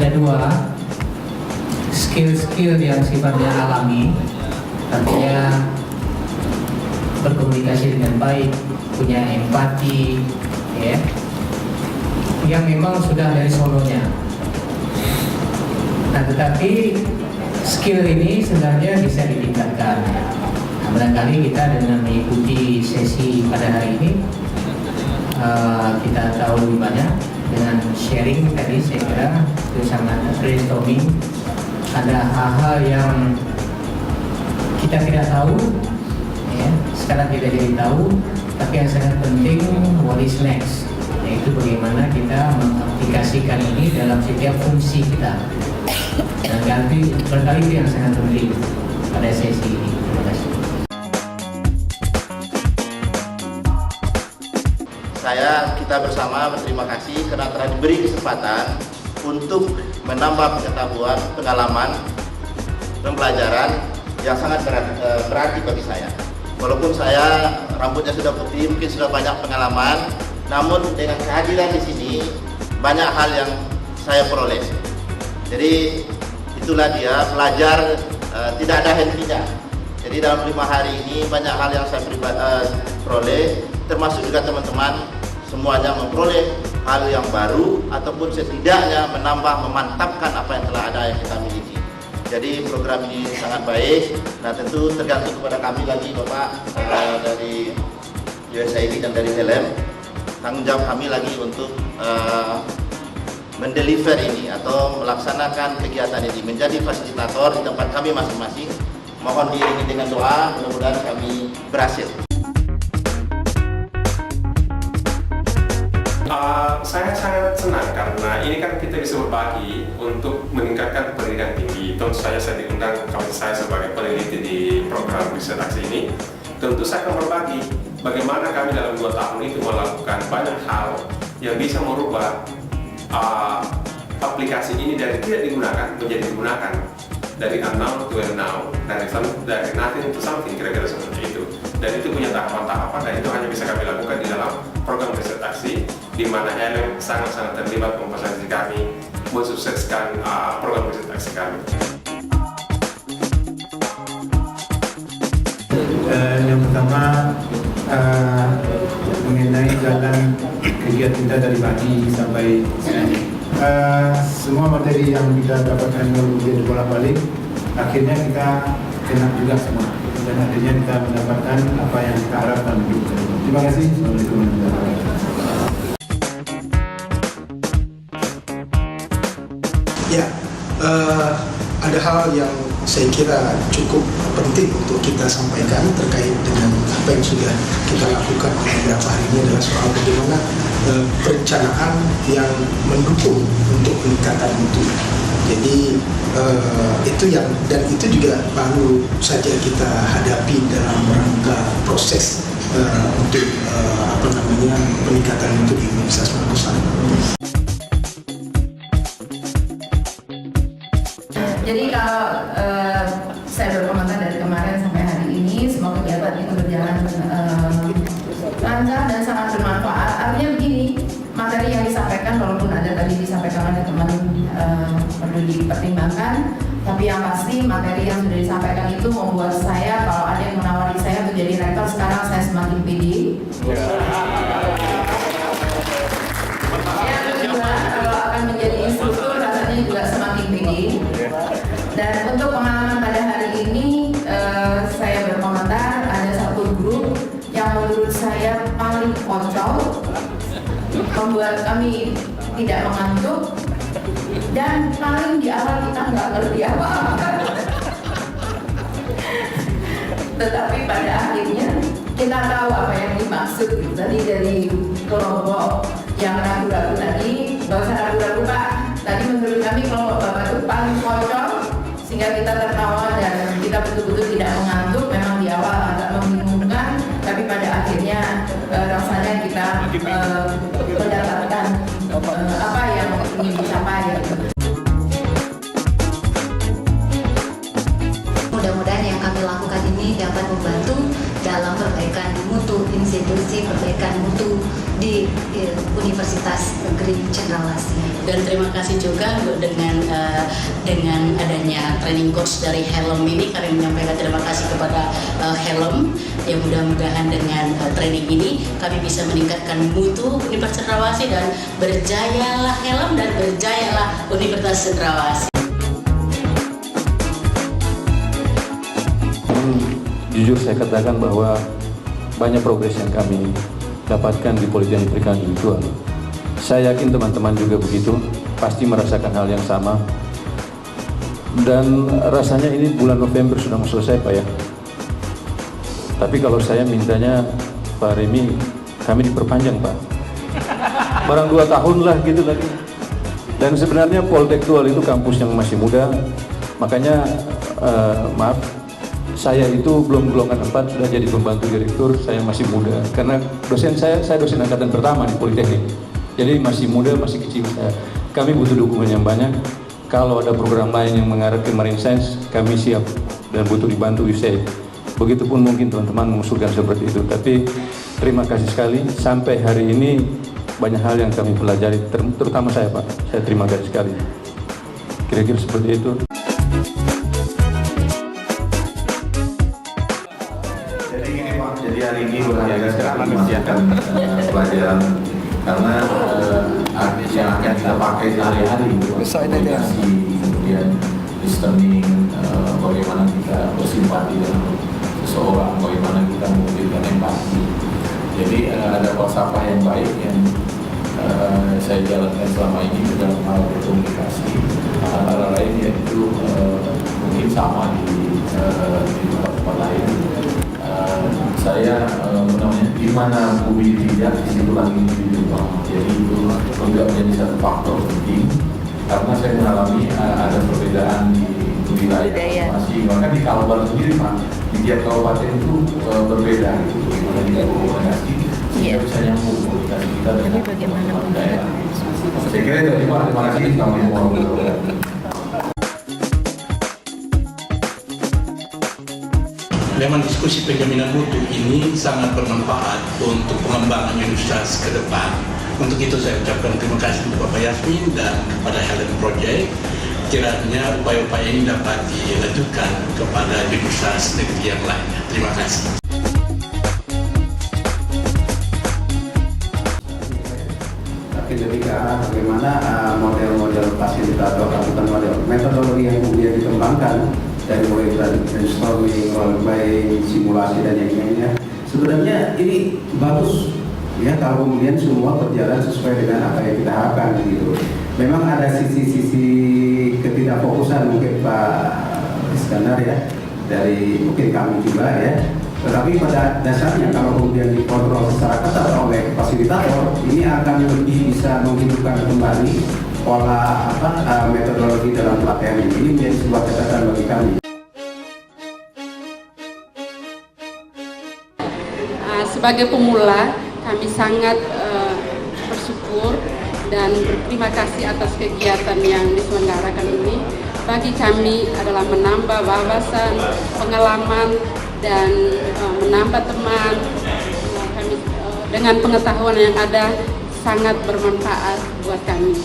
ada dua skill-skill yang sifatnya alami, artinya berkomunikasi dengan baik, punya empati, ya, yang memang sudah dari sononya. Nah, tetapi skill ini sebenarnya bisa ditingkatkan. Nah, barangkali kita dengan mengikuti sesi pada hari ini, kita tahu lebih banyak dengan sharing tadi. Saya kira itu sangat brainstorming. Ada hal-hal yang kita tidak tahu, ya, sekarang kita jadi tahu, tapi yang sangat penting what is next, yaitu bagaimana kita mengaplikasikan ini dalam setiap fungsi kita. Dan barangkali itu yang sangat penting pada sesi ini. Terima kasih. Kita bersama berterima kasih karena telah diberi kesempatan untuk menambah pengetahuan, pengalaman, pembelajaran yang sangat berarti bagi saya. Walaupun saya rambutnya sudah putih, mungkin sudah banyak pengalaman, namun dengan kehadiran di sini banyak hal yang saya peroleh. Jadi itulah dia belajar, tidak ada hentinya. Jadi dalam 5 hari ini banyak hal yang saya peroleh, termasuk juga teman-teman semuanya memperoleh hal yang baru ataupun setidaknya menambah, memantapkan apa yang telah ada yang kita miliki. Jadi program ini sangat baik. Nah, tentu tergantung kepada kami lagi, Bapak, dari USAID dan dari HLM. Tanggung jawab kami lagi untuk mendeliver ini atau melaksanakan kegiatan ini, menjadi fasilitator di tempat kami masing-masing. Mohon diiringi dengan doa, mudah-mudahan kami berhasil. Saya sangat senang karena ini kan kita bisa berbagi untuk meningkatkan pendidikan tinggi. Tentu saja saya diundang kawan saya sebagai peneliti di program riset aksi ini. Tentu saya akan berbagi bagaimana kami dalam 2 tahun itu melakukan banyak hal yang bisa merubah aplikasi ini dari tidak digunakan menjadi digunakan, dari unknown to now, dari nothing to something, kira-kira seperti itu. Dan itu punya tahapan-tahapan, dan itu hanya bisa kami lakukan di dalam program riset aksi, di mana HLM sangat-sangat terlibat memfasilitasi kami mensukseskan program riset aksi kami. Yang pertama mengenai jalan kegiatan kita dari pagi sampai sini. Semua materi yang kita dapatkan kemudian bolak-balik, akhirnya kita kena juga semua, dan akhirnya kita mendapatkan apa yang kita harapkan. Terima kasih. Assalamualaikum warahmatullahi wabarakatuh. Ya, ada hal yang saya kira cukup penting untuk kita sampaikan terkait dengan apa yang sudah kita lakukan beberapa hari ini, adalah soal bagaimana perencanaan yang mendukung untuk peningkatan mutu. Jadi itu juga baru saja kita hadapi dalam rangka proses untuk peningkatan mutu di Universitas Makassar. Jadi kalau saya berkomentar dari kemarin sampai hari ini, semua kegiatan itu berjalan lancar dan sangat bermanfaat. Artinya begini, materi yang disampaikan walaupun ada tadi disampaikan oleh teman perlu dipertimbangkan, tapi yang pasti materi yang sudah disampaikan itu membuat saya, kalau ada yang menawari saya untuk jadi rektor, sekarang saya semakin pede. Yang kedua, kalau akan menjadi instruktur rasanya juga semakin pede. Dan untuk pengalaman pada hari ini, saya berkomentar ada satu grup yang menurut saya paling kocok, membuat kami tidak mengantuk, dan paling di awal kita nggak ngerti apa-apa. Tetapi pada akhirnya kita tahu apa yang dimaksud. Tadi dari kelompok yang ragu-ragu tadi, nggak usah ragu-ragu Pak. Tadi menurut kami kelompok Bapak itu paling kocok, sehingga kita tertawa dan kita betul-betul tidak mengantuk. Memang di awal agak membingungkan, tapi pada akhirnya rasanya kita mendapatkan apa yang ingin dicapai. Mudah-mudahan yang kami lakukan ini dapat membantu dalam perbaikan mutu institusi Organisasi Perbaikan Mutu di Universitas Negeri Cendrawasih. Dan terima kasih juga dengan adanya training course dari Helm ini, kami menyampaikan terima kasih kepada Helm, yang mudah-mudahan dengan training ini kami bisa meningkatkan mutu Universitas Cendrawasih, dan berjayalah Helm dan berjayalah Universitas Cendrawasih. Jujur saya katakan bahwa banyak progres yang kami dapatkan di Politeknik Perikanan Intelektual. Saya yakin teman-teman juga begitu, pasti merasakan hal yang sama. Dan rasanya ini bulan November sudah mau selesai Pak ya. Tapi kalau saya mintanya Pak Remi, kami diperpanjang Pak. Barang 2 tahun lah gitu lagi. Dan sebenarnya Politektual itu kampus yang masih muda, makanya maaf, saya itu belum golongan 4 sudah jadi pembantu direktur, saya masih muda. Karena dosen saya dosen angkatan pertama di Politeknik. Jadi masih muda, masih kecil saya. Kami butuh dukungan yang banyak. Kalau ada program lain yang mengarah ke Marine Science, kami siap dan butuh dibantu USAID. Begitupun mungkin teman-teman mengusulkan seperti itu. Tapi terima kasih sekali, sampai hari ini banyak hal yang kami pelajari, terutama saya Pak. Saya terima kasih sekali. Kira-kira seperti itu. Jadi hari ini berharga sekali dimasukkan pelajaran, karena artis yang akan kita pakai sehari-hari, komunikasi, kemudian listening, bagaimana kita bersimpati dengan seseorang, bagaimana kita memberikan empati. Jadi ada falsafah yang baik yang saya jalankan selama ini dalam hal berkomunikasi, antara lain yaitu mungkin sama di tempat-tempat lain. Saya di mana bumi tidak, di situ lagi diubah. Jadi itu juga menjadi satu faktor penting, karena saya mengalami ada perbedaan di wilayah masing-masing. Bahkan di Kalbar sendiri Pak, di tiap kabupaten itu berbeda gitu, bagaimana kita komunikasi sehingga bisa nyambung komunikasi kita dengan daerah. Saya kira itu Pak, terima kasih. Assalamualaikum. Memang diskusi penjaminan mutu ini sangat bermanfaat untuk pengembangan universitas ke depan. Untuk itu saya ucapkan terima kasih untuk Bapak Yasmin dan kepada Helen Project. Kiranya upaya-upaya ini dapat dilanjutkan kepada universitas negeri yang lainnya. Terima kasih. Tapi jadi ke arah bagaimana model-model fasilitator atau model metodologi yang kemudian dikembangkan dari mulai brainstorming, role play, simulasi dan yang lainnya. Sebenarnya ini bagus ya kalau kemudian semua berjalan sesuai dengan apa yang kita harapkan gitu. Memang ada sisi-sisi ketidakfokusan mungkin Pak Iskandar ya, dari mungkin kami juga ya. Tetapi pada dasarnya kalau kemudian dikontrol secara ketat oleh fasilitator, ini akan lebih bisa menghidupkan kembali pola metodologi dalam pelatihan ini menjadi sebuah catatan bagi kami. Sebagai pemula, kami sangat bersyukur dan berterima kasih atas kegiatan yang diselenggarakan ini. Bagi kami adalah menambah wawasan, pengalaman, dan menambah teman. Kami dengan pengetahuan yang ada sangat bermanfaat buat kami.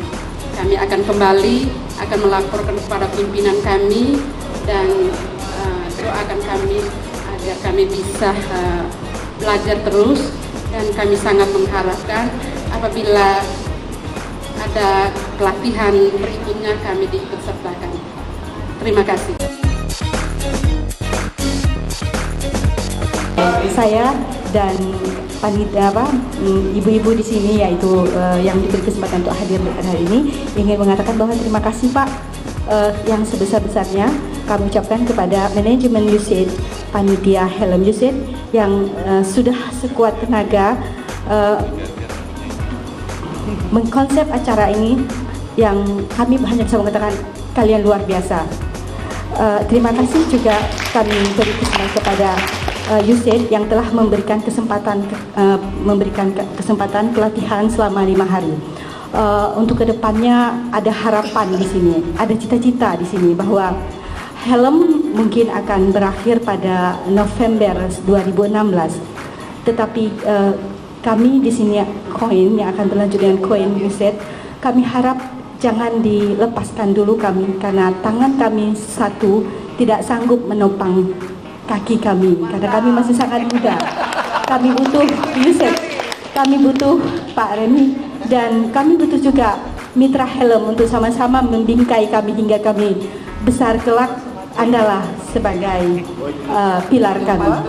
Kami akan kembali, akan melaporkan kepada pimpinan kami, dan doakan kami agar kami bisa belajar terus, dan kami sangat mengharapkan apabila ada pelatihan berikutnya kami diikut sertakan. Terima kasih. Saya dan panitia ibu-ibu di sini yaitu yang diberi kesempatan untuk hadir hari ini ingin mengatakan bahwa terima kasih Pak, yang sebesar-besarnya kami ucapkan kepada manajemen USAID, panitia Helm USAID yang sudah sekuat tenaga mengkonsep acara ini, yang kami hanya bisa mengatakan kalian luar biasa. Terima kasih juga kami beri kesempatan kepada USAID yang telah memberikan kesempatan pelatihan selama 5 hari. Untuk kedepannya ada harapan di sini, ada cita-cita di sini bahwa Helm mungkin akan berakhir pada November 2016, tetapi kami di sini koin yang akan berlanjut dengan koin UZ, kami harap jangan dilepaskan dulu kami, karena tangan kami satu tidak sanggup menopang kaki kami, karena kami masih sangat muda. Kami butuh UZ, kami butuh Pak Remy, dan kami butuh juga mitra helm untuk sama-sama membingkai kami hingga kami besar kelak. Andalah sebagai pilar kami.